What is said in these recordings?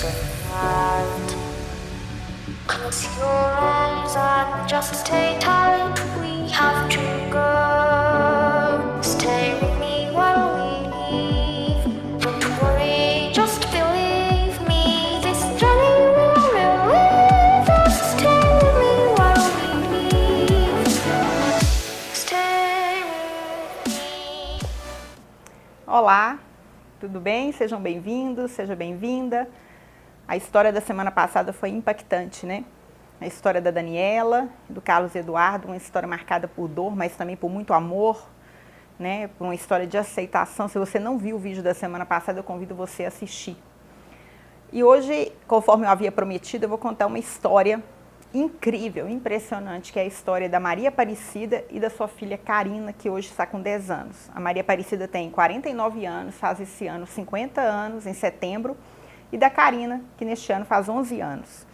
hand. Close your eyes and just stay tight. We have to go. Stay with me while we leave. Don't worry, just believe me. This journey will relieve us. Stay with me while we leave. Stay with me. Olá, tudo bem? Sejam bem-vindos, seja bem-vinda. A história da semana passada foi impactante, né? A história da Daniela, do Carlos Eduardo, uma história marcada por dor, mas também por muito amor, né? Por uma história de aceitação. Se você não viu o vídeo da semana passada, eu convido você a assistir. E hoje, conforme eu havia prometido, eu vou contar uma história incrível, impressionante, que é a história da Maria Aparecida e da sua filha Karina, que hoje está com 10 anos. A Maria Aparecida tem 49 anos, faz esse ano 50 anos, em setembro, e da Karina, que neste ano faz 11 anos.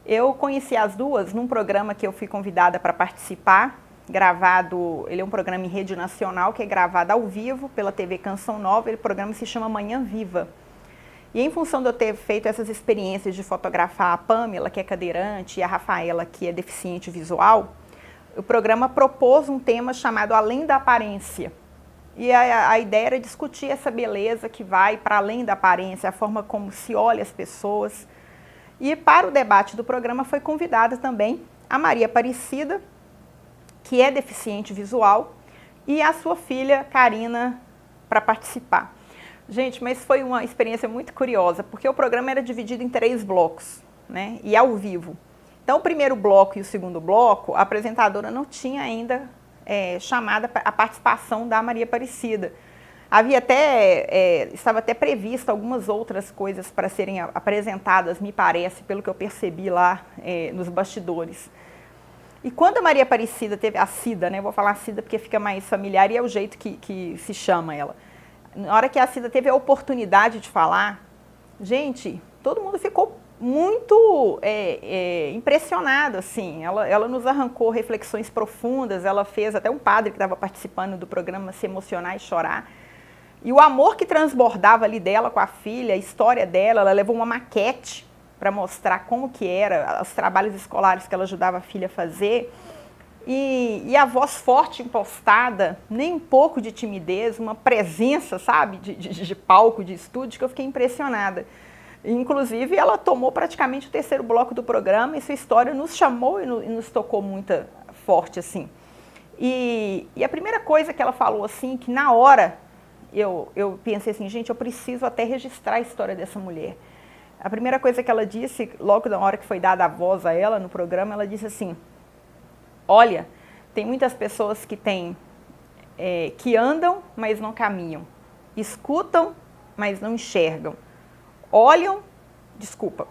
Eu conheci as duas num programa que eu fui convidada para participar, gravado, ele é um programa em rede nacional, que é gravado ao vivo pela TV Canção Nova, o programa se chama Manhã Viva. E em função de eu ter feito essas experiências de fotografar a Pamela, que é cadeirante, e a Rafaela, que é deficiente visual, o programa propôs um tema chamado Além da Aparência. E a ideia era discutir essa beleza que vai para além da aparência, a forma como se olha as pessoas. E para o debate do programa foi convidada também a Maria Aparecida, que é deficiente visual, e a sua filha Karina para participar. Gente, mas foi uma experiência muito curiosa, porque o programa era dividido em 3 blocos, né? E ao vivo. Então, o primeiro bloco e o segundo bloco, a apresentadora não tinha ainda chamada a participação da Maria Aparecida. Estava até prevista algumas outras coisas para serem apresentadas, me parece, pelo que eu percebi lá nos bastidores. E quando a Maria Aparecida teve a Cida, né? Vou falar Cida porque fica mais familiar e é o jeito que se chama ela. Na hora que a Cida teve a oportunidade de falar, gente, todo mundo ficou muito impressionado, assim. Ela nos arrancou reflexões profundas, ela fez até um padre que estava participando do programa se emocionar e chorar. E o amor que transbordava ali dela com a filha, a história dela, ela levou uma maquete para mostrar como que era, os trabalhos escolares que ela ajudava a filha a fazer. E a voz forte impostada, nem um pouco de timidez, uma presença, sabe, de palco, de estúdio, que eu fiquei impressionada. Inclusive, ela tomou praticamente o terceiro bloco do programa e sua história nos chamou e nos tocou muito forte, assim. E a primeira coisa que ela falou, assim, que na hora eu pensei assim, gente, eu preciso até registrar a história dessa mulher. A primeira coisa que ela disse, logo na hora que foi dada a voz a ela no programa, ela disse assim: olha, tem muitas pessoas que andam, mas não caminham. Escutam, mas não enxergam. Olham, desculpa,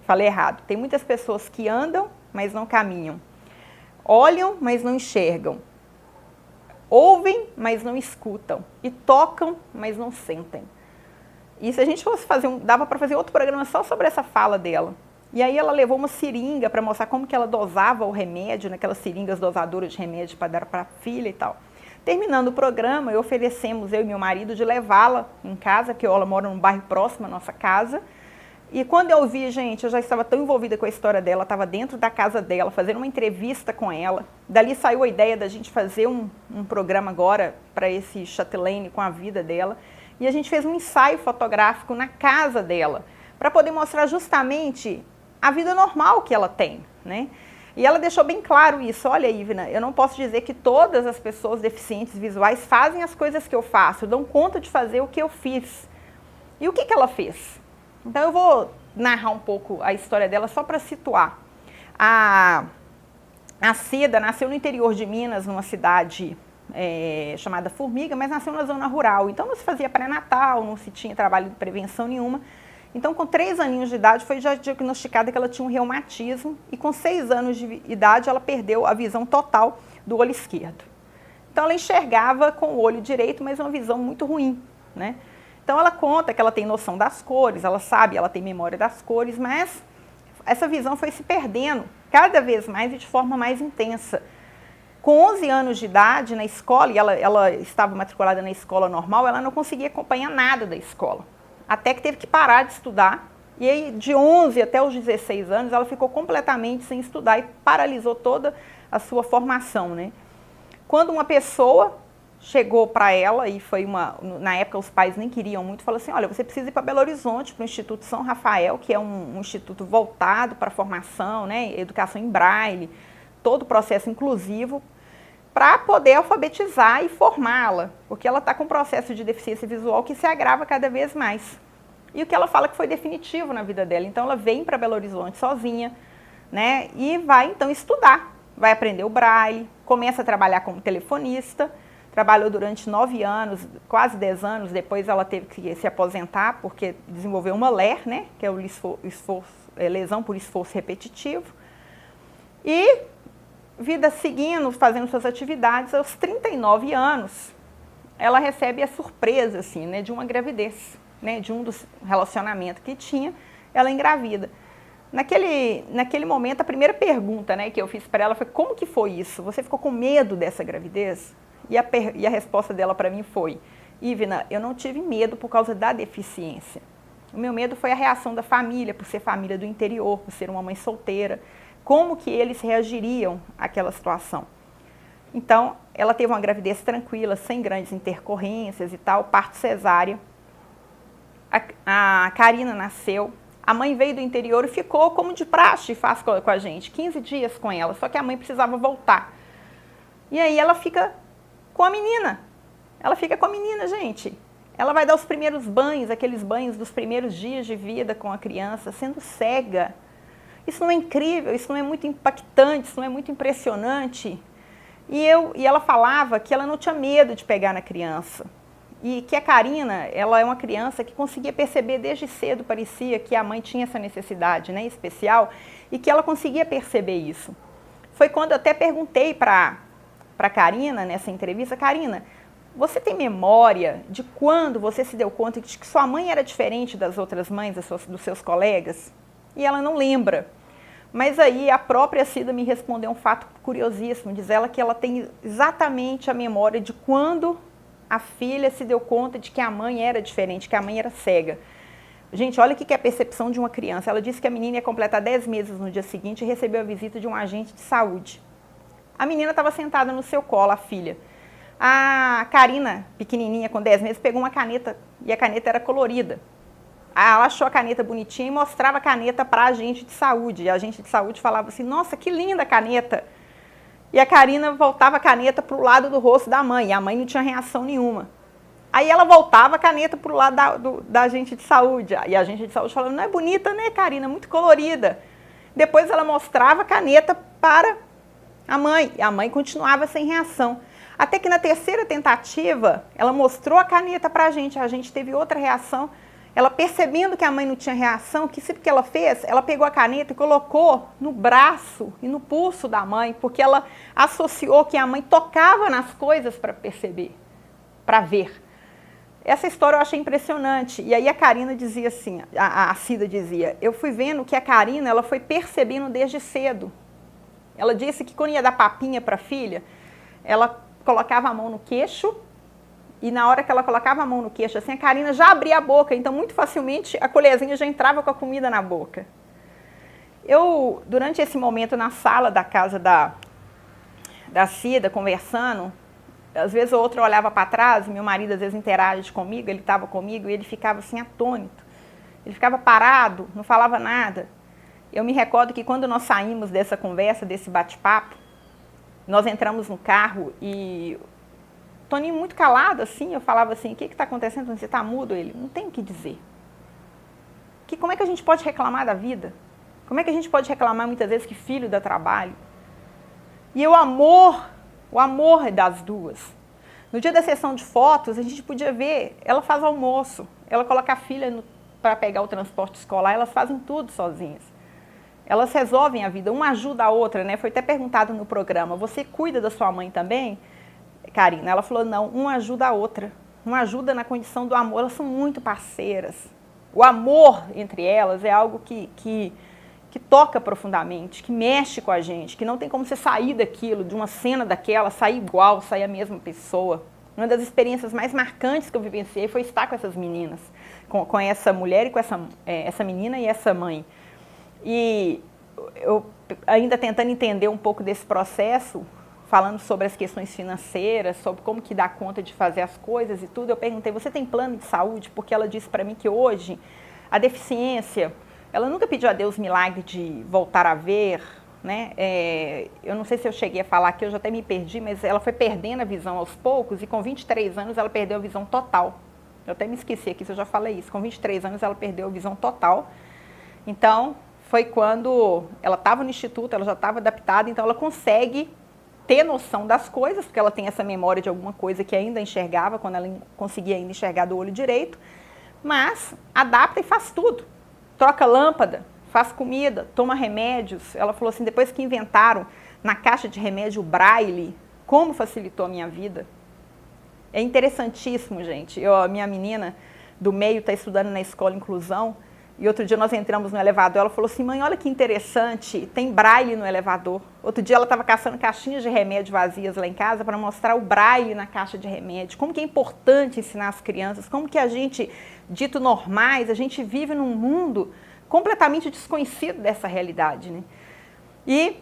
falei errado. Tem muitas pessoas que andam, mas não caminham. Olham, mas não enxergam. Ouvem, mas não escutam. E tocam, mas não sentem. E se a gente fosse dava para fazer outro programa só sobre essa fala dela. E aí ela levou uma seringa para mostrar como que ela dosava o remédio, naquelas seringas dosadoras de remédio para dar para a filha e tal. Terminando o programa, oferecemos, eu e meu marido, de levá-la em casa, porque ela mora num bairro próximo à nossa casa. E quando eu vi, gente, eu já estava tão envolvida com a história dela, estava dentro da casa dela, fazendo uma entrevista com ela. Dali saiu a ideia da gente fazer um programa agora para esse Chatelaine com a vida dela. E a gente fez um ensaio fotográfico na casa dela, para poder mostrar justamente a vida normal que ela tem, né? E ela deixou bem claro isso. Olha, Ivna, eu não posso dizer que todas as pessoas deficientes visuais fazem as coisas que eu faço, dão conta de fazer o que eu fiz. E o que ela fez? Então eu vou narrar um pouco a história dela só para situar. A Cida nasceu no interior de Minas, numa cidade chamada Formiga, mas nasceu na zona rural. Então não se fazia pré-natal, não se tinha trabalho de prevenção nenhuma. Então, com 3 aninhos de idade, foi já diagnosticada que ela tinha um reumatismo e com 6 anos de idade ela perdeu a visão total do olho esquerdo. Então, ela enxergava com o olho direito, mas uma visão muito ruim, né? Então, ela conta que ela tem noção das cores, ela sabe, ela tem memória das cores, mas essa visão foi se perdendo cada vez mais e de forma mais intensa. Com 11 anos de idade, na escola, e ela estava matriculada na escola normal, ela não conseguia acompanhar nada da escola. Até que teve que parar de estudar E aí, de 11 até os 16 anos, ela ficou completamente sem estudar e paralisou toda a sua formação, né? Quando uma pessoa chegou para ela, e foi na época os pais nem queriam muito, falou assim, olha, você precisa ir para Belo Horizonte, para o Instituto São Rafael, que é um instituto voltado para a formação, né, educação em braille, todo o processo inclusivo, para poder alfabetizar e formá-la, porque ela está com um processo de deficiência visual que se agrava cada vez mais. E o que ela fala que foi definitivo na vida dela. Então ela vem para Belo Horizonte sozinha, né, e vai então estudar, vai aprender o braille, começa a trabalhar como telefonista, trabalhou durante 9 anos, quase 10 anos, depois ela teve que se aposentar porque desenvolveu uma LER, né, que é lesão por esforço repetitivo. E vida seguindo, fazendo suas atividades, aos 39 anos, ela recebe a surpresa, assim, né, de uma gravidez, né, de um dos relacionamentos que tinha, ela engravida. Naquele momento, a primeira pergunta, né, que eu fiz para ela foi, como que foi isso? Você ficou com medo dessa gravidez? E a resposta dela para mim foi, Ivna, eu não tive medo por causa da deficiência. O meu medo foi a reação da família, por ser família do interior, por ser uma mãe solteira, como que eles reagiriam àquela situação. Então, ela teve uma gravidez tranquila, sem grandes intercorrências e tal, parto cesárea. A Karina nasceu, a mãe veio do interior e ficou como de praxe, faz com a gente, 15 dias com ela, só que a mãe precisava voltar. E aí ela fica com a menina, gente. Ela vai dar os primeiros banhos, aqueles banhos dos primeiros dias de vida com a criança, sendo cega. Isso não é incrível, isso não é muito impactante, isso não é muito impressionante. E ela falava que ela não tinha medo de pegar na criança. E que a Karina, ela é uma criança que conseguia perceber desde cedo, parecia que a mãe tinha essa necessidade, né, especial, e que ela conseguia perceber isso. Foi quando eu até perguntei para Karina, nessa entrevista, Karina, você tem memória de quando você se deu conta de que sua mãe era diferente das outras mães, dos seus colegas? E ela não lembra. Mas aí a própria Cida me respondeu um fato curiosíssimo, diz ela que ela tem exatamente a memória de quando a filha se deu conta de que a mãe era diferente, que a mãe era cega. Gente, olha o que é a percepção de uma criança. Ela disse que a menina ia completar 10 meses no dia seguinte e recebeu a visita de um agente de saúde. A menina estava sentada no seu colo, a filha. A Karina, pequenininha, com 10 meses, pegou uma caneta e a caneta era colorida. Ela achou a caneta bonitinha e mostrava a caneta para a agente de saúde. E a agente de saúde falava assim, nossa, que linda a caneta. E a Karina voltava a caneta para o lado do rosto da mãe. E a mãe não tinha reação nenhuma. Aí ela voltava a caneta para o lado da agente de saúde. E a agente de saúde falava, não é bonita, né, Karina? Muito colorida. Depois ela mostrava a caneta para a mãe. E a mãe continuava sem reação. Até que na terceira tentativa, ela mostrou a caneta para a gente teve outra reação. Ela percebendo que a mãe não tinha reação, que que ela fez? Ela pegou a caneta e colocou no braço e no pulso da mãe, porque ela associou que a mãe tocava nas coisas para perceber, para ver. Essa história eu achei impressionante. E aí a Karina dizia assim, a Cida dizia, eu fui vendo que a Karina, ela foi percebendo desde cedo. Ela disse que quando ia dar papinha para a filha, ela colocava a mão no queixo, e na hora que ela colocava a mão no queixo, assim, a Karina já abria a boca, então muito facilmente a colherzinha já entrava com a comida na boca. Eu, durante esse momento na sala da casa da Cida, conversando, às vezes ou outra eu olhava para trás, meu marido às vezes interage comigo, ele estava comigo e ele ficava assim atônito. Ele ficava parado, não falava nada. Eu me recordo que quando nós saímos dessa conversa, desse bate-papo, nós entramos no carro e Toninho muito calado, assim, eu falava assim, o que está acontecendo? Você está mudo? Ele, não tem o que dizer. Como é que a gente pode reclamar da vida? Como é que a gente pode reclamar muitas vezes que filho dá trabalho? E o amor das duas. No dia da sessão de fotos, a gente podia ver, ela faz almoço, ela coloca a filha para pegar o transporte escolar, elas fazem tudo sozinhas. Elas resolvem a vida, uma ajuda a outra, né? Foi até perguntado no programa, você cuida da sua mãe também? Karina, ela falou, não, uma ajuda a outra, uma ajuda na condição do amor, elas são muito parceiras. O amor entre elas é algo que toca profundamente, que mexe com a gente, que não tem como você sair daquilo, de uma cena daquela, sair igual, sair a mesma pessoa. Uma das experiências mais marcantes que eu vivenciei foi estar com essas meninas. com essa mulher e com essa menina e essa mãe. E eu ainda tentando entender um pouco desse processo, falando sobre as questões financeiras, sobre como que dá conta de fazer as coisas e tudo, eu perguntei, você tem plano de saúde? Porque ela disse para mim que hoje a deficiência, ela nunca pediu a Deus milagre de voltar a ver, né? Eu não sei se eu cheguei a falar aqui, eu já até me perdi, mas ela foi perdendo a visão aos poucos e com 23 anos ela perdeu a visão total. Eu até me esqueci aqui se eu já falei isso, com 23 anos ela perdeu a visão total. Então, foi quando ela estava no instituto, ela já estava adaptada, então ela consegue ter noção das coisas, porque ela tem essa memória de alguma coisa que ainda enxergava, quando ela conseguia ainda enxergar do olho direito, mas adapta e faz tudo. Troca lâmpada, faz comida, toma remédios. Ela falou assim, depois que inventaram na caixa de remédio o Braille, como facilitou a minha vida. É interessantíssimo, gente. A minha menina do meio está estudando na escola inclusão, e outro dia nós entramos no elevador, ela falou assim, mãe, olha que interessante, tem Braille no elevador. Outro dia ela estava caçando caixinhas de remédio vazias lá em casa para mostrar o Braille na caixa de remédio. Como que é importante ensinar as crianças, como que a gente, dito normais, a gente vive num mundo completamente desconhecido dessa realidade, né? E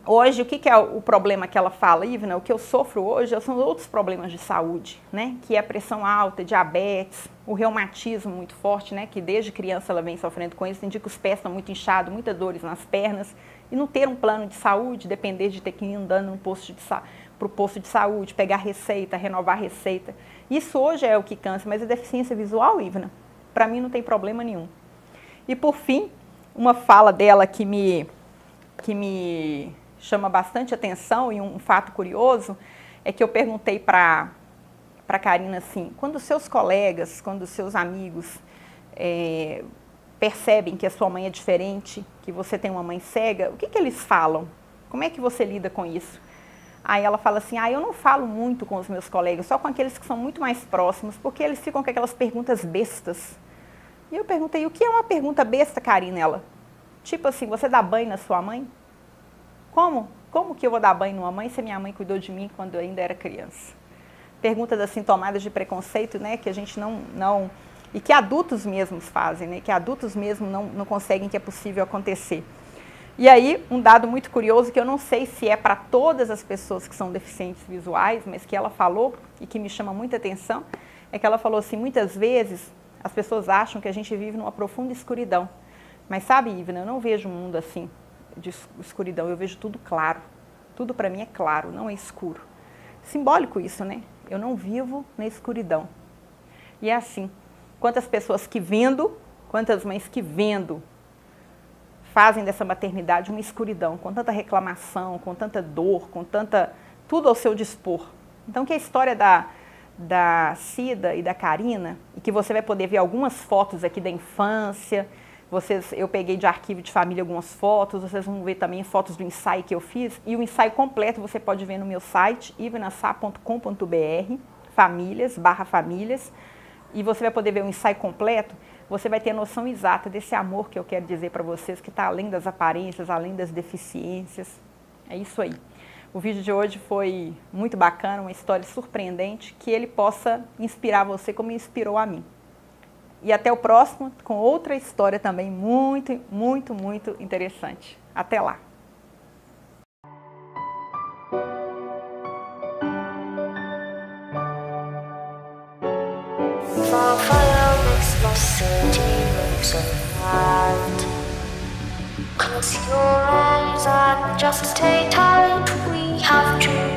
hoje, o que é o problema que ela fala, Ivna? O que eu sofro hoje são outros problemas de saúde, né? Que é a pressão alta, diabetes, o reumatismo muito forte, né? Que desde criança ela vem sofrendo com isso, indica que os pés estão muito inchados, muitas dores nas pernas, e não ter um plano de saúde, depender de ter que ir andando para o posto de saúde, pegar receita, renovar receita. Isso hoje é o que cansa, mas a deficiência visual, Ivna, para mim não tem problema nenhum. E por fim, uma fala dela que me chama bastante atenção, e um fato curioso é que eu perguntei para a Karina assim, quando os seus colegas, quando os seus amigos percebem que a sua mãe é diferente, que você tem uma mãe cega, o que eles falam? Como é que você lida com isso? Aí ela fala assim, eu não falo muito com os meus colegas, só com aqueles que são muito mais próximos, porque eles ficam com aquelas perguntas bestas. E eu perguntei, o que é uma pergunta besta, Karina? Ela, tipo assim, você dá banho na sua mãe? Como? Como que eu vou dar banho numa mãe se minha mãe cuidou de mim quando eu ainda era criança? Perguntas assim, tomadas de preconceito, né, que a gente não e que adultos mesmos fazem, né, que adultos mesmo não conseguem, que é possível acontecer. E aí, um dado muito curioso, que eu não sei se é para todas as pessoas que são deficientes visuais, mas que ela falou e que me chama muita atenção, é que ela falou assim, muitas vezes as pessoas acham que a gente vive numa profunda escuridão. Mas sabe, Ivna, eu não vejo um mundo assim, de escuridão, eu vejo tudo claro. Tudo para mim é claro, não é escuro. Simbólico isso, né? Eu não vivo na escuridão. E é assim, quantas pessoas que vendo, quantas mães que vendo, fazem dessa maternidade uma escuridão, com tanta reclamação, com tanta dor, com tanta... tudo ao seu dispor. Então, que a história da Cida e da Karina, e que você vai poder ver algumas fotos aqui da infância, eu peguei de arquivo de família algumas fotos, vocês vão ver também fotos do ensaio que eu fiz, e o ensaio completo você pode ver no meu site, ivnasá.com.br, famílias, e você vai poder ver o ensaio completo, você vai ter a noção exata desse amor que eu quero dizer para vocês, que está além das aparências, além das deficiências. É isso aí. O vídeo de hoje foi muito bacana, uma história surpreendente, que ele possa inspirar você como inspirou a mim. E até o próximo, com outra história também muito, muito, muito interessante. Até lá! Close your eyes and just stay tight. We have to